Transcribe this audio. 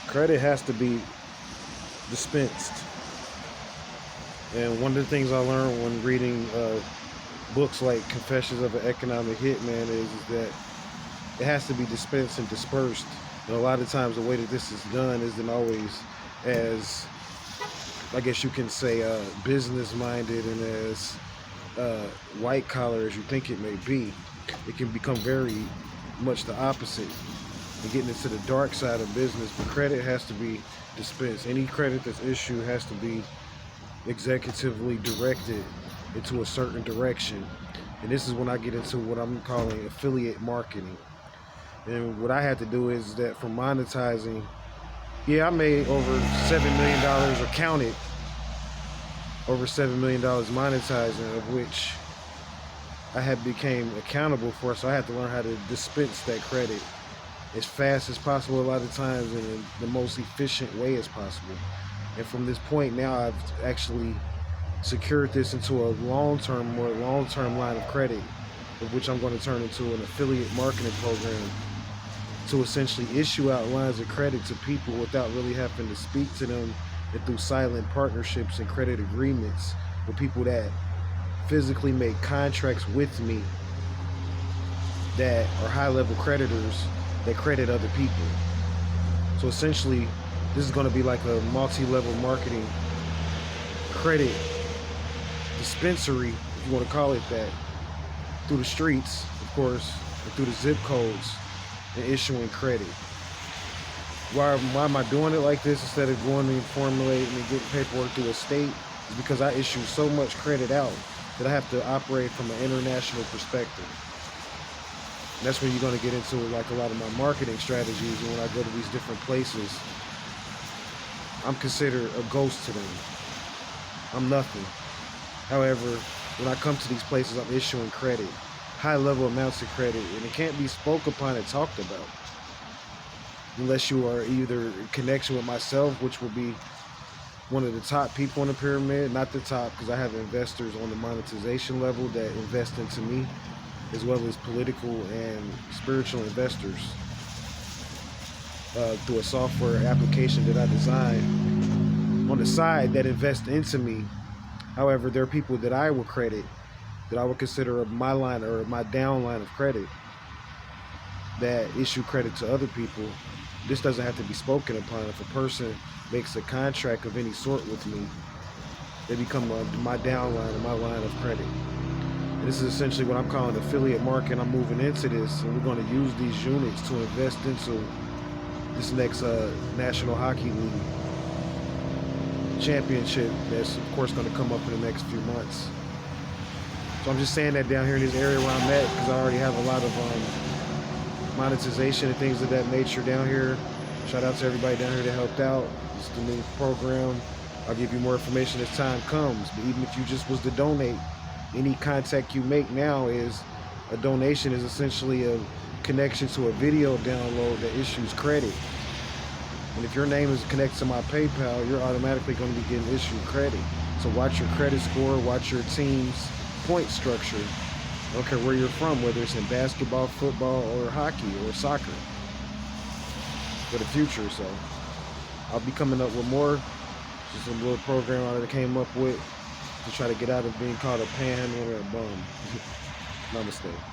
Credit has to be dispensed. And one of the things I learned when reading books like Confessions of an Economic Hitman is that it has to be dispensed and dispersed. And a lot of times the way that this is done isn't always as, I guess you can say, business minded and as white collar as you think it may be. It can become very much the opposite and getting into the dark side of business. But credit has to be dispensed. Any credit that's issued has to be executively directed into a certain direction. And this is when I get into what I'm calling affiliate marketing. And what I had to do is that for monetizing, I made over $7 million, or counted over $7 million monetizing, of which I had became accountable for. So I had to learn how to dispense that credit as fast as possible, a lot of times in the most efficient way as possible. And from this point now, I've actually secured this into a long-term line of credit, of which I'm going to turn into an affiliate marketing program to essentially issue out lines of credit to people without really having to speak to them, and through silent partnerships and credit agreements with people that physically make contracts with me that are high-level creditors that credit other people. So essentially, this is going to be like a multi-level marketing credit dispensary, if you want to call it that, through the streets, of course, and through the zip codes, and issuing credit. Why am I doing it like this instead of going and formulating and getting paperwork through a state? Is because I issue so much credit out that I have to operate from an international perspective. And that's when you're going to get into like a lot of my marketing strategies. And when I go to these different places, I'm considered a ghost to them. I'm nothing. However, when I come to these places, I'm issuing credit, high level amounts of credit, and it can't be spoke upon and talked about unless you are either in connection with myself, which will be one of the top people in the pyramid, not the top, because I have investors on the monetization level that invest into me, as well as political and spiritual investors through a software application that I designed on the side that invest into me. However, there are people that I will credit, that I would consider my line or my down line of credit, that issue credit to other people. This doesn't have to be spoken upon. If a person makes a contract of any sort with me, they become my downline or my line of credit. And this is essentially what I'm calling affiliate marketing. I'm moving into this, and we're going to use these units to invest into this next National Hockey League championship that's, of course, going to come up in the next few months. So I'm just saying that down here in this area where I'm at, because I already have a lot of monetization and things of that nature down here. Shout out to everybody down here that helped out. It's the new program. I'll give you more information as time comes. But even if you just was to donate, any contact you make now is a donation, is essentially a connection to a video download that issues credit. And if your name is connected to my PayPal, you're automatically going to be getting issued credit. So watch your credit score, watch your team's point structure. I don't care where you're from, whether it's in basketball, football, or hockey, or soccer, for the future. So I'll be coming up with more. Just a little program I came up with to try to get out of being called a panhandler or a bum. Namaste.